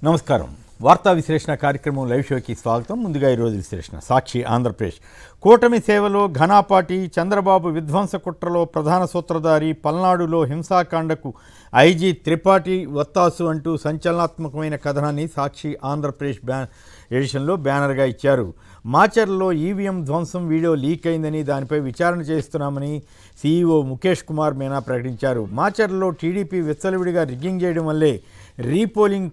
నమస్కారం. వార్తా విశ్లేషణ కార్యక్రమం లైవ్ షోకి స్వాగతం. ముందుగా ఈరోజు విశ్లేషణ. సాక్షి ఆంధ్రప్రదేశ్. కూటమి సేవలో ఘనాపాటి, చంద్రబాబు విధ్వంస కుట్రలో ప్రధాన సూత్రధారి, పల్నాడులో హింసాకాండకు ఐజీ త్రిపాఠి వత్తాసు అంటూ సంచలనాత్మకమైన కథనాన్ని సాక్షి ఆంధ్రప్రదేశ్ ఎడిషన్లో బ్యానర్గా ఇచ్చారు. మాచర్లలో ఈవీఎం ధ్వంసం వీడియో లీక్ అయిందని, దానిపై విచారణ చేస్తున్నామని సీఈఓ ముఖేష్ కుమార్ మీనా ప్రకటించారు. మాచర్లలో టీడీపీ విచ్చలవిడిగా రిగ్గింగ్ చేయడం వల్లే రీపోలింగ్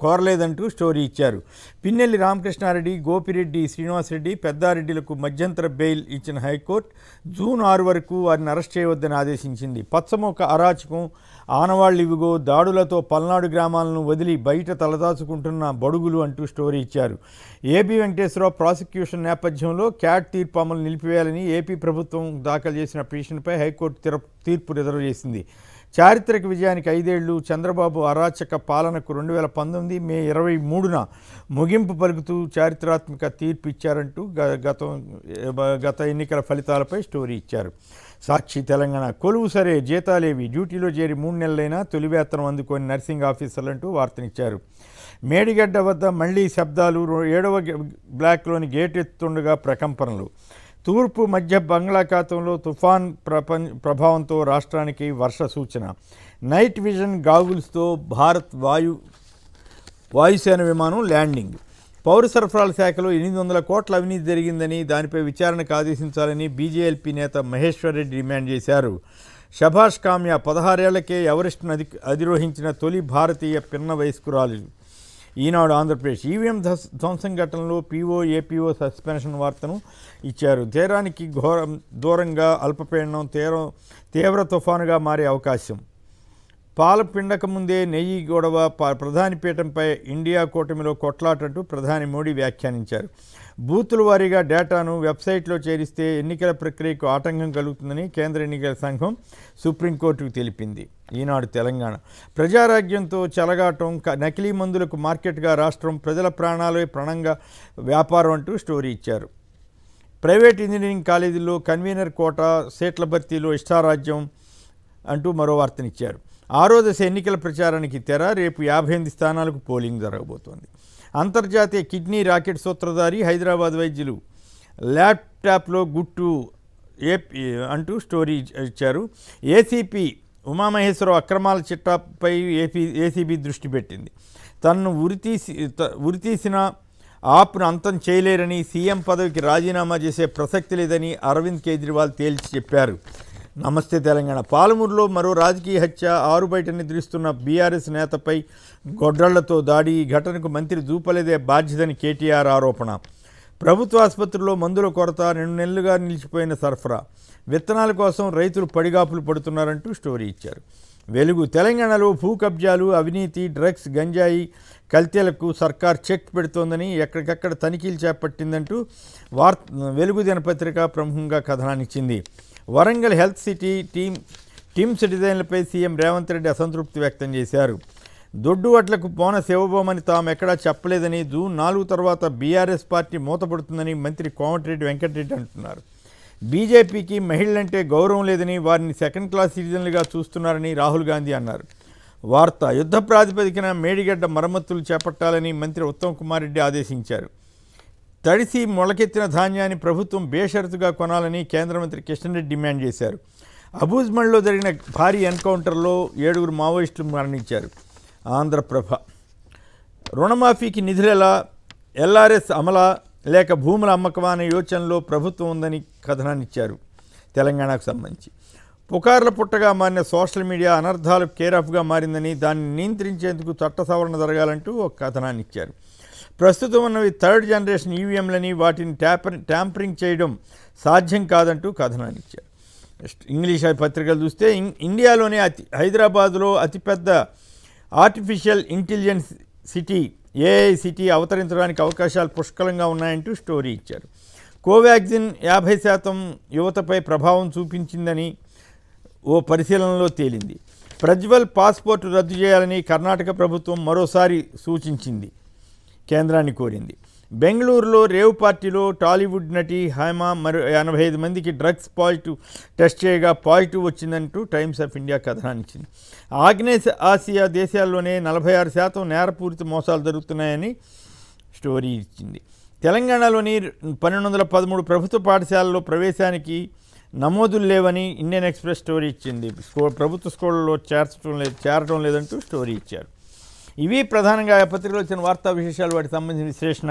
కోరలేదంటూ స్టోరీ ఇచ్చారు. పిన్నెల్లి రామకృష్ణారెడ్డి, గోపిరెడ్డి శ్రీనివాసరెడ్డి, పెద్దారెడ్డిలకు మధ్యంతర బెయిల్ ఇచ్చిన హైకోర్టు జూన్ 6 వరకు వారిని అరెస్ట్ చేయవద్దని ఆదేశించింది. పచ్చమొక్క అరాచకం, ఆనవాళ్లివిగో, దాడులతో పల్నాడు గ్రామాలను వదిలి బయట తలదాచుకుంటున్న బడుగులు అంటూ స్టోరీ ఇచ్చారు. ఏబీ వెంకటేశ్వరరావు ప్రాసిక్యూషన్ నేపథ్యంలో క్యాట్ తీర్పు అమలు నిలిపివేయాలని ఏపీ ప్రభుత్వం దాఖలు చేసిన పిటిషన్పై హైకోర్టు తీర్పు రిజర్వ్ చేసింది. చారిత్రక విజయానికి 5 ఏళ్లు, చంద్రబాబు అరాచక పాలనకు 2019 మే 23న ముగింపు పలుకుతూ చారిత్రాత్మక తీర్పు ఇచ్చారంటూ గత ఎన్నికల ఫలితాలపై స్టోరీ ఇచ్చారు. సాక్షి తెలంగాణ. కొలువు సరే, జీతాలేవి, డ్యూటీలో చేరి 3 నెలలైనా తొలి వేతనం అందుకొని నర్సింగ్ ఆఫీసర్లంటూ వార్తనిచ్చారు. మేడిగడ్డ వద్ద మళ్లీ శబ్దాలు, 7వ బ్లాక్లోని గేట్ ఎత్తుండగా ప్రకంపనలు. తూర్పు మధ్య బంగాళాఖాతంలో తుఫాన్ ప్రభావంతో రాష్ట్రానికి వర్ష సూచన. నైట్ విజన్ గాగుల్స్తో భారత్ వాయుసేన విమానం ల్యాండింగ్. పౌర సరఫరాల శాఖలో 800 కోట్ల అవినీతి జరిగిందని, దానిపై విచారణకు ఆదేశించాలని బీజేఎల్పీ నేత మహేశ్వర్ రెడ్డి డిమాండ్ చేశారు. షభాష్ కామ్య 16 ఏళ్లకే ఎవరెస్ట్ను అధిరోహించిన తొలి భారతీయ పిన్న వయస్కురాలు. ఈనాడు ఆంధ్రప్రదేశ్. ఈవీఎం ధ్వంసం ఘటనలో పీఓ, ఏపీఓ సస్పెన్షన్ వార్తను ఇచ్చారు. తీరానికి దూరంగా అల్పపీడనం తీవ్ర తుఫానుగా మారే అవకాశం. పాల పిండక ముందే నెయ్యి గొడవ, ప్రధాని పీఠంపై ఇండియా కూటమిలో కొట్లాటంటూ ప్రధాని మోడీ వ్యాఖ్యానించారు. బూతుల వారీగా డేటాను వెబ్సైట్లో చేరిస్తే ఎన్నికల ప్రక్రియకు ఆటంకం కలుగుతుందని కేంద్ర ఎన్నికల సంఘం సుప్రీంకోర్టుకు తెలిపింది. ఈనాడు తెలంగాణ. ప్రజారాజ్యంతో చెలగాటం, నకిలీ మందులకు మార్కెట్గా రాష్ట్రం, ప్రజల ప్రాణాలే ప్రాణంగా వ్యాపారం అంటూ స్టోరీ ఇచ్చారు. ప్రైవేట్ ఇంజనీరింగ్ కాలేజీల్లో కన్వీనర్ కోటా సీట్ల భర్తీలో ఇష్టారాజ్యం అంటూ మరో వార్తనిచ్చారు. 6వ దశ ఎన్నికల ప్రచారానికి తెర. రేపు 58 స్థానాలకు పోలింగ్ జరగబోతోంది. అంతర్జాతీయ కిడ్నీ రాకెట్ సూత్రధారి, హైదరాబాద్ వైద్యులు ల్యాప్టాప్లో గుట్టు అంటూ స్టోరీ ఇచ్చారు. ఏసీపీ ఉమామహేశ్వరరావు అక్రమాల చిట్టాపై ఏసీబీ దృష్టి పెట్టింది. తనను ఉరితీసిన ఆప్ను అంతం చేయలేరని, సీఎం పదవికి రాజీనామా చేసే ప్రసక్తి లేదని అరవింద్ కేజ్రీవాల్ తేల్చి చెప్పారు. నమస్తే తెలంగాణ. పాలమూరులో మరో రాజకీయ హత్య. 6 బయట నిద్రిస్తున్న బీఆర్ఎస్ నేతపై గొడ్డళ్లతో దాడి. ఈ ఘటనకు మంత్రి దూపలేదే బాధ్యతని కేటీఆర్ ఆరోపణ. ప్రభుత్వ ఆసుపత్రుల్లో మందుల కొరత, 2 నెలలుగా నిలిచిపోయిన సరఫరా. విత్తనాల కోసం రైతులు పడిగాపులు పడుతున్నారంటూ స్టోరీ ఇచ్చారు. వెలుగు. తెలంగాణలో భూ కబ్జాలు, అవినీతి, డ్రగ్స్, గంజాయి కల్తీలకు సర్కార్ చెక్ పెడుతోందని, ఎక్కడికక్కడ తనిఖీలు చేపట్టిందంటూ వెలుగు దినపత్రిక ప్రముఖంగా కథనాన్నిచ్చింది. వరంగల్ హెల్త్ సిటీ టీమ్స్ డిజైన్లపై సీఎం రేవంత్ రెడ్డి అసంతృప్తి వ్యక్తం చేశారు. దొడ్డువడ్లకు బోనస్ ఇవ్వబోమని తాము ఎక్కడా చెప్పలేదని, జూన్ 4 తర్వాత బీఆర్ఎస్ పార్టీ మూతపడుతుందని మంత్రి కోమటిరెడ్డి వెంకటరెడ్డి అంటున్నారు. బీజేపీకి మహిళలంటే గౌరవం లేదని, వారిని సెకండ్ క్లాస్ సిటిజన్లుగా చూస్తున్నారని రాహుల్ గాంధీ అన్నారు. వార్త. యుద్ధ ప్రాతిపదికన మేడిగడ్డ మరమ్మతులు చేపట్టాలని మంత్రి ఉత్తమ్ కుమార్ రెడ్డి ఆదేశించారు. తడిసి మొలకెత్తిన ధాన్యాన్ని ప్రభుత్వం బేషరతుగా కొనాలని కేంద్ర మంత్రి కిషన్ రెడ్డి డిమాండ్ చేశారు. అబూజ్మణ్లో జరిగిన భారీ ఎన్కౌంటర్లో 7 మావోయిస్టులు మరణించారు. ఆంధ్రప్రభ. రుణమాఫీకి నిధులెలా, ఎల్ఆర్ఎస్ అమలా లేక భూముల అమ్మకమా అనే యోచనలో ప్రభుత్వం ఉందని కథనాన్నిచ్చారు. తెలంగాణకు సంబంధించి పుకార్ల పుట్టగా మారిన సోషల్ మీడియా అనర్థాలకు కేరాఫ్గా మారిందని, దాన్ని నియంత్రించేందుకు చట్ట సవరణ జరగాలంటూ ఒక కథనాన్నిచ్చారు. ప్రస్తుతం ఉన్నవి 3rd జనరేషన్ ఈవీఎంలని, వాటిని ట్యాంపరింగ్ చేయడం సాధ్యం కాదంటూ కథనాన్నిచ్చారు. ఇంగ్లీష్ పత్రికలు చూస్తే ఇండియాలోనే హైదరాబాద్లో అతిపెద్ద artificial intelligence city, AI city అవతరించడానికి అవకాశాలు పుష్కలంగా ఉన్నాయంటూ స్టోరీ ఇచ్చారు. కోవాక్సిన్ 50% యువతపై ప్రభావం చూపించిందని ఓ పరిశీలనలో తేలింది. ప్రజ్వల్ పాస్పోర్టు రద్దు చేయాలని కర్ణాటక ప్రభుత్వం మరోసారి సూచించింది, కేంద్రాన్ని కోరింది. బెంగళూరులో రేవ్ పార్టీలో టాలీవుడ్ నటి హైమా మరో 85 మందికి డ్రగ్స్ పాజిటివ్ టెస్ట్ చేయగా పాజిటివ్ వచ్చిందంటూ టైమ్స్ ఆఫ్ ఇండియా కథనాన్ని ఇచ్చింది. ఆగ్నేయ ఆసియా దేశాల్లోనే 46% నేరపూరిత మోసాలు జరుగుతున్నాయని స్టోరీ ఇచ్చింది. తెలంగాణలోని 1213 ప్రభుత్వ పాఠశాలల్లో ప్రవేశానికి నమోదులు లేవని ఇండియన్ ఎక్స్ప్రెస్ స్టోరీ ఇచ్చింది. ప్రభుత్వ స్కూళ్ళలో చేరటం లేదంటూ స్టోరీ ఇచ్చారు. ఇవి ప్రధానంగా పత్రికలో వచ్చిన వార్తా విశేషాలు, వాటికి సంబంధించిన విశ్లేషణ.